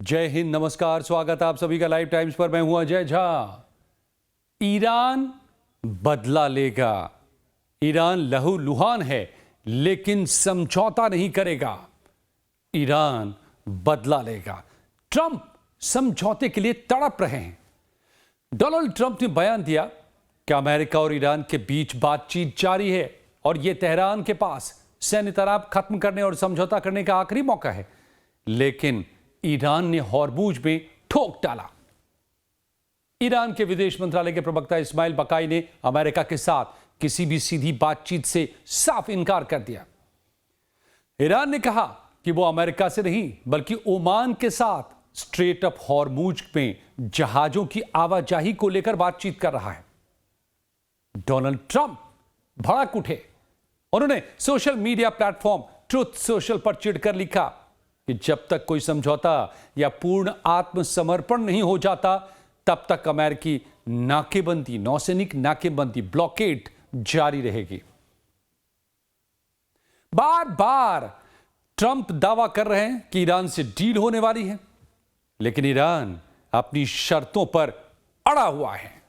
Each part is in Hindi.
जय हिंद, नमस्कार, स्वागत है आप सभी का लाइव टाइम्स पर। मैं हूं अजय झा। ईरान बदला लेगा। ईरान लहूलुहान है लेकिन समझौता नहीं करेगा। ईरान बदला लेगा। ट्रंप समझौते के लिए तड़प रहे हैं। डोनाल्ड ट्रंप ने बयान दिया कि अमेरिका और ईरान के बीच बातचीत जारी है और यह तेहरान के पास सैन्य तनाव खत्म करने और समझौता करने का आखिरी मौका है। लेकिन ईरान ने हॉर्मुज में ठोक डाला। ईरान के विदेश मंत्रालय के प्रवक्ता इस्माइल बकाई ने अमेरिका के साथ किसी भी सीधी बातचीत से साफ इनकार कर दिया। ईरान ने कहा कि वो अमेरिका से नहीं बल्कि ओमान के साथ स्ट्रेट ऑफ हॉर्मुज में जहाजों की आवाजाही को लेकर बातचीत कर रहा है। डोनाल्ड ट्रंप भड़क उठे। उन्होंने social media platform truth social पर चिढ़कर लिखा कि जब तक कोई समझौता या पूर्ण आत्मसमर्पण नहीं हो जाता तब तक अमेरिकी नाकेबंदी, नौसैनिक नाकेबंदी, ब्लॉकेड जारी रहेगी। बार बार ट्रंप दावा कर रहे हैं कि ईरान से डील होने वाली है, लेकिन ईरान अपनी शर्तों पर अड़ा हुआ है।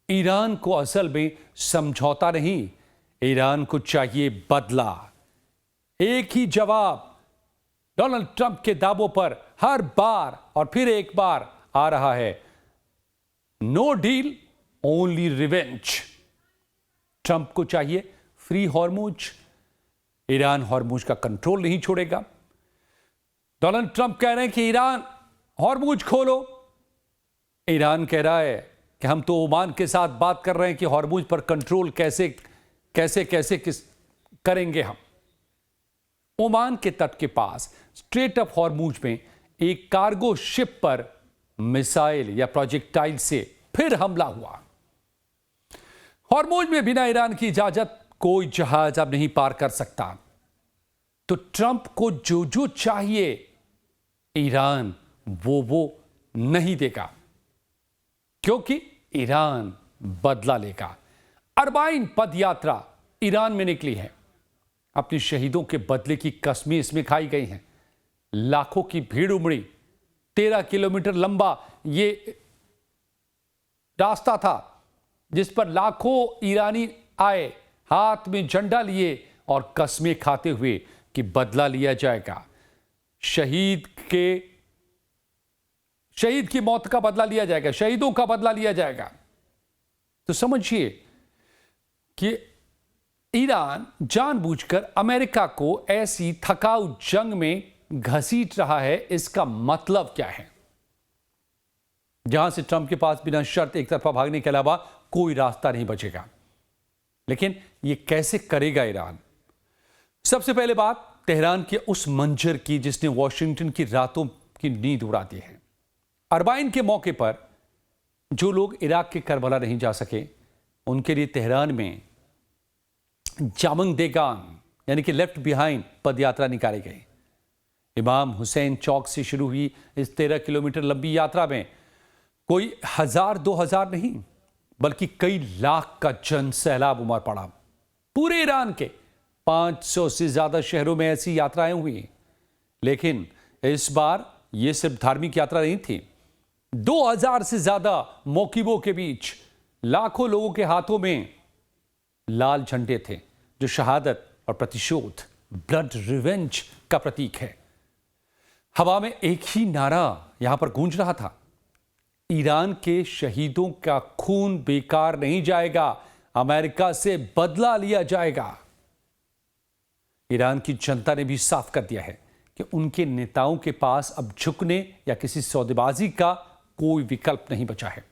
ईरान को असल में समझौता नहीं, ईरान को चाहिए बदला। एक ही जवाब डोनाल्ड ट्रंप के दावों पर हर बार और फिर एक बार आ रहा है, no deal only revenge. Trump को चाहिए फ्री हॉर्मुज। ईरान हॉर्मुज का कंट्रोल नहीं छोड़ेगा। डोनाल्ड ट्रंप कह रहे हैं कि ईरान हॉर्मुज खोलो। ईरान कह रहा है कि हम तो ओमान के साथ बात कर रहे हैं कि हॉर्मुज पर कंट्रोल कैसे करेंगे हम। ओमान के तट के पास स्ट्रेट ऑफ हॉर्मुज में एक कार्गो शिप पर मिसाइल या प्रोजेक्टाइल से फिर हमला हुआ। हॉर्मुज में बिना ईरान की इजाजत कोई जहाज अब नहीं पार कर सकता। तो ट्रंप को जो जो चाहिए ईरान वो नहीं देगा, क्योंकि ईरान बदला लेगा। अरबाइन पद यात्रा ईरान में निकली है। अपने शहीदों के बदले की कस्में इसमें खाई गई हैं। लाखों की भीड़ उमड़ी। 13 किलोमीटर लंबा ये रास्ता था जिस पर लाखों ईरानी आए, हाथ में झंडा लिए और कस्में खाते हुए कि बदला लिया जाएगा। शहीद की मौत का बदला लिया जाएगा, शहीदों का बदला लिया जाएगा। तो समझिए कि ईरान जानबूझकर अमेरिका को ऐसी थकाऊ जंग में घसीट रहा है। इसका मतलब क्या है? जहां से ट्रंप के पास बिना शर्त एक तरफा भागने के अलावा कोई रास्ता नहीं बचेगा। लेकिन यह कैसे करेगा ईरान? सबसे पहले बात तेहरान के उस मंजर की जिसने वॉशिंगटन की रातों की नींद उड़ा दी है। अरबाइन के मौके पर जो लोग इराक के करबला नहीं जा सके, उनके लिए तेहरान में जामंग देगान यानी कि लेफ्ट बिहाइंड पदयात्रा निकाली गई। इमाम हुसैन चौक से शुरू हुई इस 13 किलोमीटर लंबी यात्रा में कोई 1000-2000 नहीं बल्कि कई लाख का जन सैलाब उमड़ पड़ा। पूरे ईरान के 500 से ज्यादा शहरों में ऐसी यात्राएं हुई। लेकिन इस बार यह सिर्फ धार्मिक यात्रा नहीं थी। 2000 से ज्यादा मौकिबों के बीच लाखों लोगों के हाथों में लाल झंडे थे जो शहादत और प्रतिशोध, ब्लड रिवेंज का प्रतीक है। हवा में एक ही नारा यहां पर गूंज रहा था, ईरान के शहीदों का खून बेकार नहीं जाएगा, अमेरिका से बदला लिया जाएगा। ईरान की जनता ने भी साफ कर दिया है कि उनके नेताओं के पास अब झुकने या किसी सौदेबाजी का कोई विकल्प नहीं बचा है।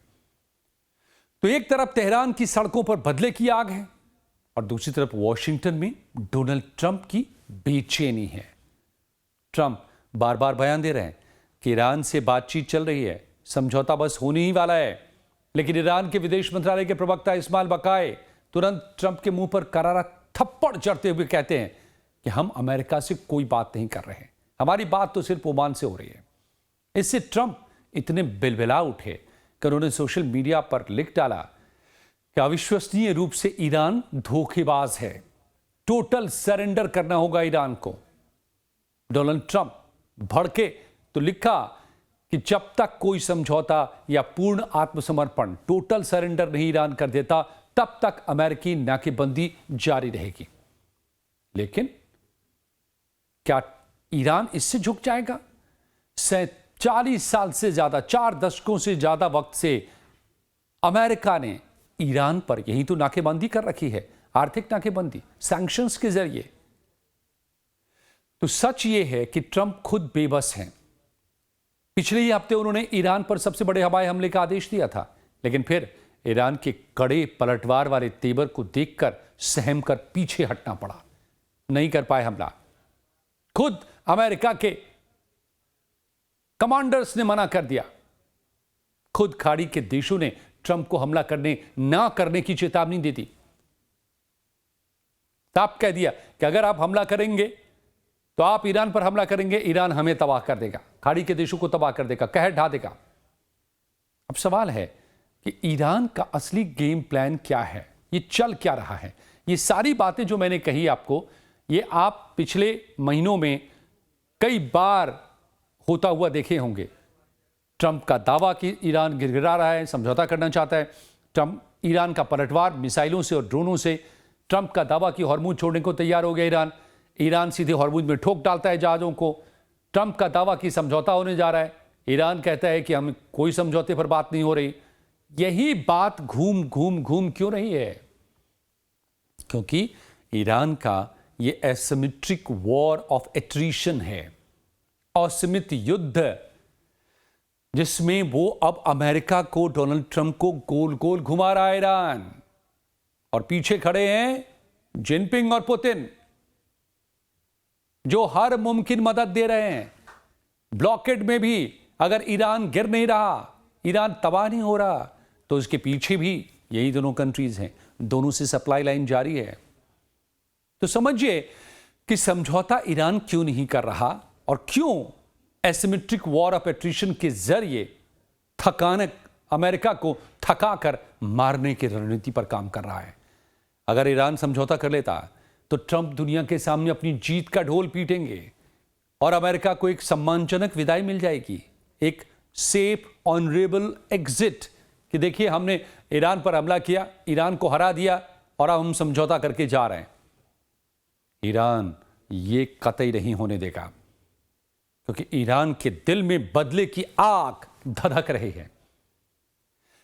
तो एक तरफ तेहरान की सड़कों पर बदले की आग है और दूसरी तरफ वॉशिंगटन में डोनाल्ड ट्रंप की बेचैनी है। ट्रंप बार बार बयान दे रहे हैं कि ईरान से बातचीत चल रही है, समझौता बस होने ही वाला है। लेकिन ईरान के विदेश मंत्रालय के प्रवक्ता इस्माइल बकाई तुरंत ट्रंप के मुंह पर करारा थप्पड़ जड़ते हुए कहते हैं कि हम अमेरिका से कोई बात नहीं कर रहे हैं, हमारी बात तो सिर्फ ओमान से हो रही है। इससे ट्रंप इतने बिलबिला उठे कि उन्होंने सोशल मीडिया पर लिख डाला कि अविश्वसनीय रूप से ईरान धोखेबाज है, टोटल सरेंडर करना होगा ईरान को। डोनाल्ड ट्रंप भड़के तो लिखा कि जब तक कोई समझौता या पूर्ण आत्मसमर्पण, टोटल सरेंडर नहीं ईरान कर देता, तब तक अमेरिकी नाकेबंदी जारी रहेगी। लेकिन क्या ईरान इससे झुक जाएगा? 40 साल से ज्यादा, 4 दशकों से ज्यादा वक्त से अमेरिका ने ईरान पर यही तो नाकेबंदी कर रखी है, आर्थिक नाकेबंदी, सैंक्शंस के जरिए। तो सच यह है कि ट्रंप खुद बेबस हैं। पिछले ही हफ्ते उन्होंने ईरान पर सबसे बड़े हवाई हमले का आदेश दिया था, लेकिन फिर ईरान के कड़े पलटवार वाले तेवर को देखकर सहम कर पीछे हटना पड़ा, नहीं कर पाए हमला। खुद अमेरिका के कमांडर्स ने मना कर दिया। खुद खाड़ी के देशों ने ट्रंप को हमला ना करने की चेतावनी दे दी। साफ कह दिया कि अगर आप हमला करेंगे तो आप ईरान पर हमला करेंगे, ईरान हमें तबाह कर देगा, खाड़ी के देशों को तबाह कर देगा, कहर ढा देगा। अब सवाल है कि ईरान का असली गेम प्लान क्या है, ये चल क्या रहा है। ये सारी बातें जो मैंने कही आपको, ये आप पिछले महीनों में कई बार होता हुआ देखे होंगे। ट्रंप का दावा कि ईरान गिड़गिड़ा रहा है, समझौता करना चाहता है। ट्रंप ईरान का पलटवार मिसाइलों से और ड्रोनों से। ट्रंप का दावा कि हॉर्मुज छोड़ने को तैयार हो गया ईरान सीधे हॉर्मुज में ठोक डालता है जहाजों को। ट्रंप का दावा कि समझौता होने जा रहा है, ईरान कहता है कि हम कोई समझौते पर बात नहीं हो रही। यही बात घूम घूम क्यों रही है? क्योंकि ईरान का ये एसिमेट्रिक वॉर ऑफ एट्रिशन है, असीमित युद्ध, जिसमें वो अब अमेरिका को, डोनाल्ड ट्रंप को गोल गोल घुमा रहा है ईरान। और पीछे खड़े हैं जिनपिंग और पुतिन, जो हर मुमकिन मदद दे रहे हैं। ब्लॉकेड में भी अगर ईरान गिर नहीं रहा, ईरान तबाह नहीं हो रहा, तो इसके पीछे भी यही दोनों कंट्रीज हैं, दोनों से सप्लाई लाइन जारी है। तो समझिए कि समझौता ईरान क्यों नहीं कर रहा और क्यों एसिमेट्रिक वॉर ऑफ एट्रिशन के जरिए अमेरिका को थकाकर मारने की रणनीति पर काम कर रहा है। अगर ईरान समझौता कर लेता तो ट्रंप दुनिया के सामने अपनी जीत का ढोल पीटेंगे और अमेरिका को एक सम्मानजनक विदाई मिल जाएगी, एक सेफ ऑनरेबल एग्जिट कि देखिए हमने ईरान पर हमला किया, ईरान को हरा दिया और अब हम समझौता करके जा रहे हैं। ईरान ये कतई नहीं होने देगा, क्योंकि ईरान के दिल में बदले की आग धधक रही है।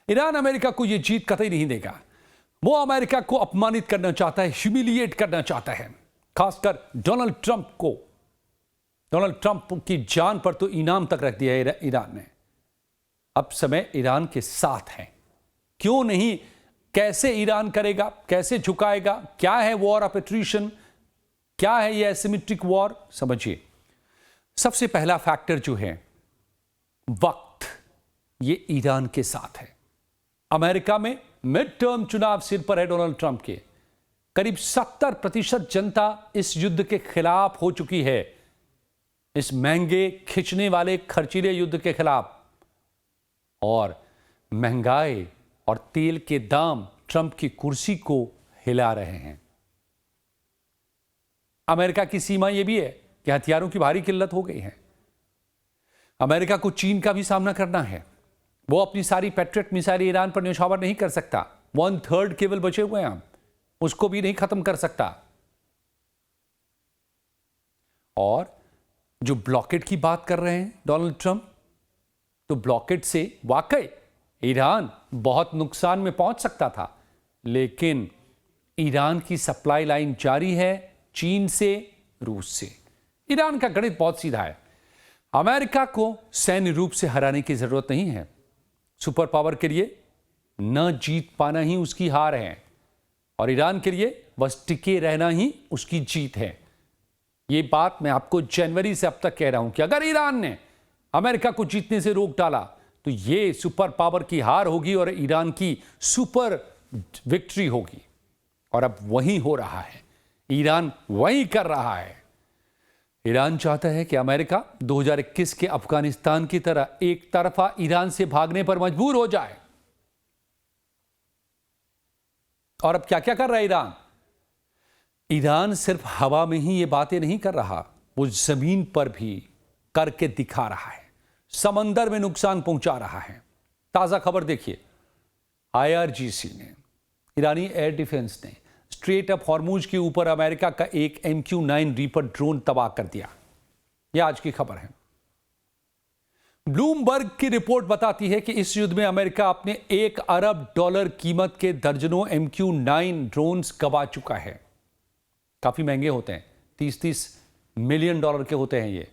ईरान अमेरिका को यह जीत कतई नहीं देगा। वो अमेरिका को अपमानित करना चाहता है, ह्यूमिलिएट करना चाहता है, खासकर डोनाल्ड ट्रंप को। डोनाल्ड ट्रंप की जान पर तो इनाम तक रख दिया है ईरान ने। अब समय ईरान के साथ है। क्यों नहीं, कैसे ईरान करेगा, कैसे झुकाएगा, क्या है वॉर ऑफ एट्रिशन, क्या है यह एसिमेट्रिक वॉर, समझिए। सबसे पहला फैक्टर जो है वक्त, ये ईरान के साथ है। अमेरिका में मिड टर्म चुनाव सिर पर है डोनाल्ड ट्रंप के। करीब 70% जनता इस युद्ध के खिलाफ हो चुकी है, इस महंगे, खिंचने वाले, खर्चीले युद्ध के खिलाफ। और महंगाई और तेल के दाम ट्रंप की कुर्सी को हिला रहे हैं। अमेरिका की सीमा यह भी है कि हथियारों की भारी किल्लत हो गई है। अमेरिका को चीन का भी सामना करना है। वो अपनी सारी पैट्रियट मिसाइलें ईरान पर न्यौछावर नहीं कर सकता। 1/3 केवल बचे हुए हैं, उसको भी नहीं खत्म कर सकता। और जो ब्लॉकेड की बात कर रहे हैं डोनाल्ड ट्रंप, तो ब्लॉकेड से वाकई ईरान बहुत नुकसान में पहुंच सकता था, लेकिन ईरान की सप्लाई लाइन जारी है चीन से, रूस से। ईरान का गणित बहुत सीधा है। अमेरिका को सैन्य रूप से हराने की जरूरत नहीं है। सुपर पावर के लिए न जीत पाना ही उसकी हार है, और ईरान के लिए बस टिके रहना ही उसकी जीत है। ये बात मैं आपको जनवरी से अब तक कह रहा हूं कि अगर ईरान ने अमेरिका को जीतने से रोक डाला तो ये सुपर पावर की हार होगी और ईरान की सुपर विक्ट्री होगी। और अब वही हो रहा है, ईरान वही कर रहा है। ईरान चाहता है कि अमेरिका 2021 के अफगानिस्तान की तरह एक तरफा ईरान से भागने पर मजबूर हो जाए। और अब क्या क्या कर रहा है ईरान? ईरान सिर्फ हवा में ही ये बातें नहीं कर रहा, वो जमीन पर भी करके दिखा रहा है। समंदर में नुकसान पहुंचा रहा है। ताजा खबर देखिए, IRGC ने, ईरानी एयर डिफेंस ने स्ट्रेट ऑफ हॉर्मुज के ऊपर अमेरिका का एक MQ-9 रीपर ड्रोन तबाह कर दिया। यह आज की खबर है। ब्लूमबर्ग की रिपोर्ट बताती है कि इस युद्ध में अमेरिका अपने $1 अरब कीमत के दर्जनों MQ-9 ड्रोन्स गंवा चुका है। काफी महंगे होते हैं, $30 मिलियन के होते हैं। ये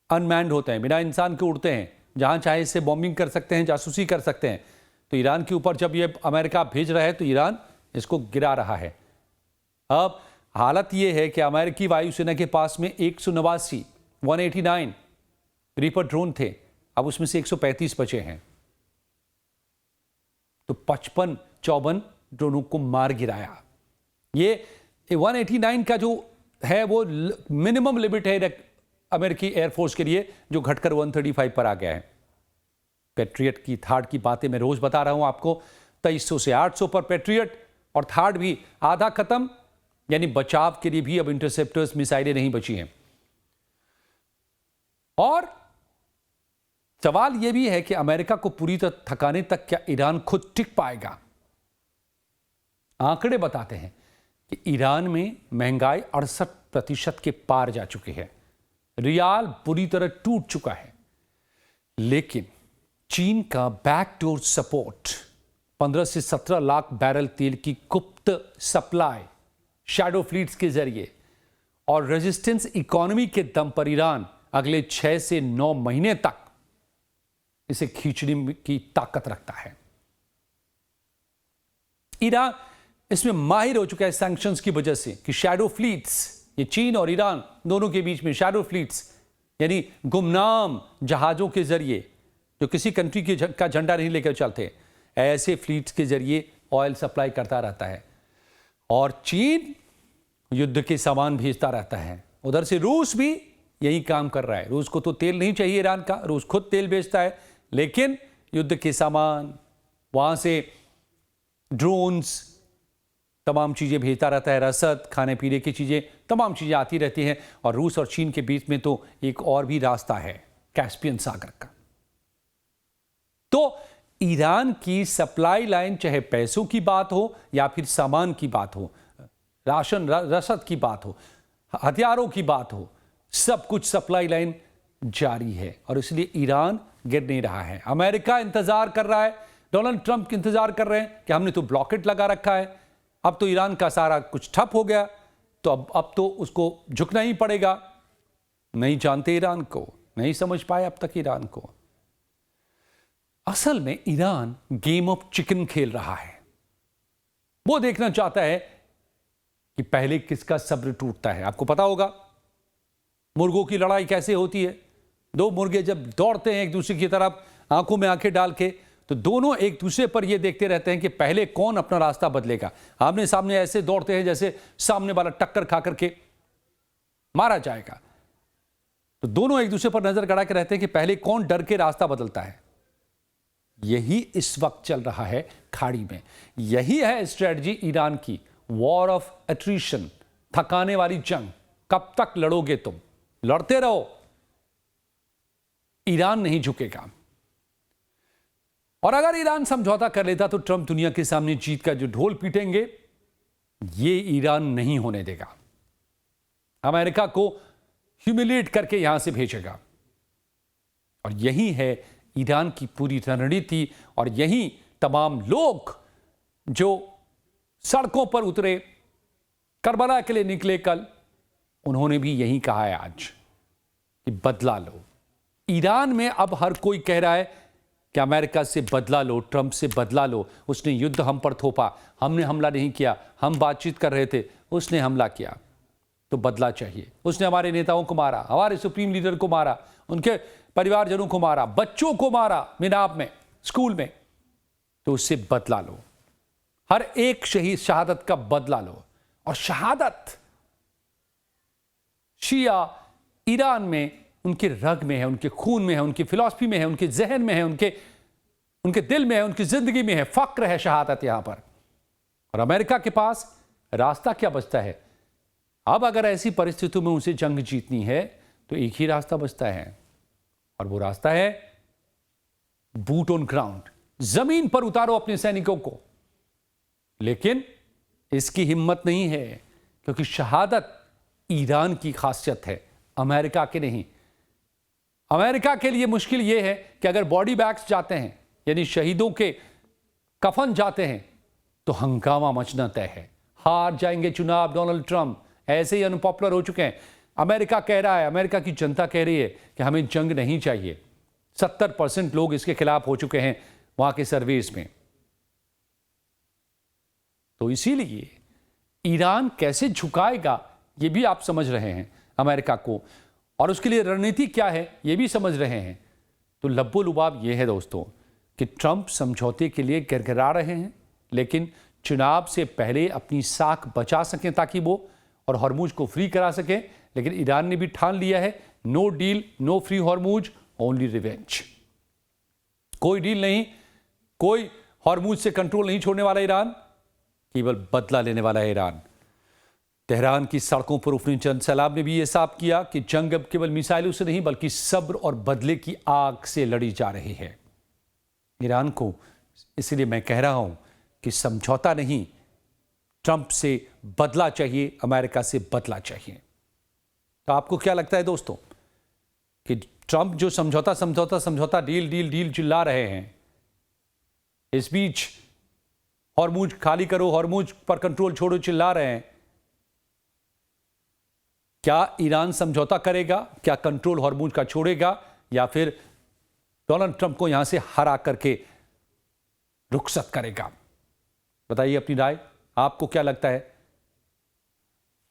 अनमैन्ड होते हैं, बिना इंसान के उड़ते हैं, जहां चाहे इससे बॉम्बिंग कर सकते हैं, जासूसी कर सकते हैं। तो ईरान के ऊपर जब ये अमेरिका भेज रहा है तो ईरान इसको गिरा रहा है। अब हालत ये है कि अमेरिकी वायुसेना के पास में 189 रीपर ड्रोन थे, अब उसमें से 135 बचे हैं। तो 54 ड्रोनों को मार गिराया। ये 189 का जो है वो मिनिमम लिमिट है अमेरिकी एयरफोर्स के लिए, जो घटकर 135 पर आ गया है। पैट्रियट की थार्ड की बातें मैं रोज बता रहा हूं आपको। 2300 से 800 पर पैट्रियट, और थार्ड भी आधा खत्म, यानी बचाव के लिए भी अब इंटरसेप्टर्स मिसाइलें नहीं बची हैं। और सवाल यह भी है कि अमेरिका को पूरी तरह थकाने तक क्या ईरान खुद टिक पाएगा? आंकड़े बताते हैं कि ईरान में महंगाई 68% के पार जा चुकी है, रियाल बुरी तरह टूट चुका है। लेकिन चीन का बैकडोर सपोर्ट, 15 से 17 लाख बैरल तेल की गुप्त सप्लाई शैडो फ्लीट्स के जरिए और रेजिस्टेंस इकोनॉमी के दम पर ईरान अगले 6 से 9 महीने तक इसे खींचने की ताकत रखता है। ईरान इसमें माहिर हो चुका है सैंक्शंस की वजह से, कि शैडो फ्लीट्स, ये चीन और ईरान दोनों के बीच में शैडो फ्लीट्स यानी गुमनाम जहाजों के जरिए, जो किसी कंट्री का झंडा नहीं लेकर चलते, ऐसे फ्लीट्स के जरिए ऑयल सप्लाई करता रहता है। और चीन युद्ध के सामान भेजता रहता है। उधर से रूस भी यही काम कर रहा है। रूस को तो तेल नहीं चाहिए ईरान का, रूस खुद तेल बेचता है, लेकिन युद्ध के सामान, वहां से ड्रोन्स, तमाम चीजें भेजता रहता है, रसद, खाने पीने की चीजें, तमाम चीजें आती रहती हैं। और रूस और चीन के बीच में तो एक और भी रास्ता है, कैस्पियन सागर का। तो ईरान की सप्लाई लाइन, चाहे पैसों की बात हो या फिर सामान की बात हो, राशन रसद की बात हो, हथियारों की बात हो, सब कुछ सप्लाई लाइन जारी है। और इसलिए ईरान गिर नहीं रहा है। अमेरिका इंतजार कर रहा है, डोनाल्ड ट्रंप इंतजार कर रहे हैं कि हमने तो ब्लॉकेट लगा रखा है, अब तो ईरान का सारा कुछ ठप हो गया, तो अब तो उसको झुकना ही पड़ेगा। नहीं जानते ईरान को, नहीं समझ पाए अब तक ईरान को। असल में ईरान गेम ऑफ चिकन खेल रहा है। वो देखना चाहता है कि पहले किसका सब्र टूटता है। आपको पता होगा मुर्गों की लड़ाई कैसे होती है। दो मुर्गे जब दौड़ते हैं एक दूसरे की तरफ, आंखों में आंखें डाल के, तो दोनों एक दूसरे पर यह देखते रहते हैं कि पहले कौन अपना रास्ता बदलेगा। आमने सामने ऐसे दौड़ते हैं जैसे सामने वाला टक्कर खा करके मारा जाएगा। तो दोनों एक दूसरे पर नजर गड़ा के रहते हैं कि पहले कौन डर के रास्ता बदलता है। यही इस वक्त चल रहा है खाड़ी में। यही है स्ट्रेटजी ईरान की, वॉर ऑफ एट्रिशन, थकाने वाली जंग। कब तक लड़ोगे तुम? लड़ते रहो, ईरान नहीं झुकेगा। और अगर ईरान समझौता कर लेता तो ट्रंप दुनिया के सामने जीत का जो ढोल पीटेंगे, ये ईरान नहीं होने देगा। अमेरिका को ह्यूमिलिएट करके यहां से भेजेगा। और यही है ईरान की पूरी रणनीति। और यही तमाम लोग जो सड़कों पर उतरे, करबला के लिए निकले कल, उन्होंने भी यही कहा है आज कि बदला लो। ईरान में अब हर कोई कह रहा है कि अमेरिका से बदला लो, ट्रंप से बदला लो। उसने युद्ध हम पर थोपा, हमने हमला नहीं किया, हम बातचीत कर रहे थे, उसने हमला किया, तो बदला चाहिए। उसने हमारे नेताओं को मारा, हमारे सुप्रीम लीडर को मारा, उनके परिवारजनों को मारा, बच्चों को मारा मिनाब में, स्कूल में, तो उससे बदला लो। हर एक शहीद शहादत का बदला लो। और शहादत शिया ईरान में उनके रग में है, उनके खून में है, उनकी फिलॉसफी में है, उनके जहन में है, उनके दिल में है, उनकी जिंदगी में है। फक्र है शहादत यहां पर। और अमेरिका के पास रास्ता क्या बचता है? अब अगर ऐसी परिस्थितियों में उसे जंग जीतनी है तो एक ही रास्ता बचता है, और वो रास्ता है बूट ऑन ग्राउंड, जमीन पर उतारो अपने सैनिकों को। लेकिन इसकी हिम्मत नहीं है, क्योंकि शहादत ईरान की खासियत है, अमेरिका के नहीं। अमेरिका के लिए मुश्किल यह है कि अगर बॉडी बैग्स जाते हैं, यानी शहीदों के कफन जाते हैं, तो हंगामा मचना तय है। हार जाएंगे चुनाव डोनाल्ड ट्रंप, ऐसे ही अनपॉपुलर हो चुके हैं। अमेरिका कह रहा है, अमेरिका की जनता कह रही है कि हमें जंग नहीं चाहिए। 70% लोग इसके खिलाफ हो चुके हैं वहां के सर्वेस में। तो इसीलिए ईरान कैसे झुकाएगा ये भी आप समझ रहे हैं अमेरिका को, और उसके लिए रणनीति क्या है ये भी समझ रहे हैं। तो लब्बो लुबाब ये है दोस्तों कि ट्रंप समझौते के लिए गिड़गिड़ा रहे हैं, लेकिन चुनाव से पहले अपनी साख बचा सकें ताकि वो और हॉर्मूज को फ्री करा सकें। लेकिन ईरान ने भी ठान लिया है, no deal, no free Hormuz, only revenge. कोई डील नहीं, कोई हॉर्मूज से कंट्रोल नहीं छोड़ने वाला ईरान, केवल बदला लेने वाला है ईरान। तेहरान की सड़कों पर उफरी चंद सैलाब ने भी यह साफ किया कि जंग अब केवल मिसाइलों से नहीं बल्कि सब्र और बदले की आग से लड़ी जा रही है ईरान को। इसलिए मैं कह रहा हूं कि समझौता नहीं, ट्रंप से बदला चाहिए, अमेरिका से बदला चाहिए। तो आपको क्या लगता है दोस्तों कि ट्रंप जो समझौता डील डील डील चिल्ला रहे हैं, इस बीच हॉर्मूज खाली करो, हॉर्मूज पर कंट्रोल छोड़ो चिल्ला रहे हैं, क्या ईरान समझौता करेगा? क्या कंट्रोल हॉर्मूज का छोड़ेगा, या फिर डोनाल्ड ट्रंप को यहां से हरा करके रुखसत करेगा? बताइए अपनी राय, आपको क्या लगता है?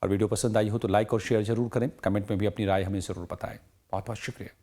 और वीडियो पसंद आई हो तो लाइक और शेयर जरूर करें, कमेंट में भी अपनी राय हमें जरूर बताएं। बहुत बहुत शुक्रिया।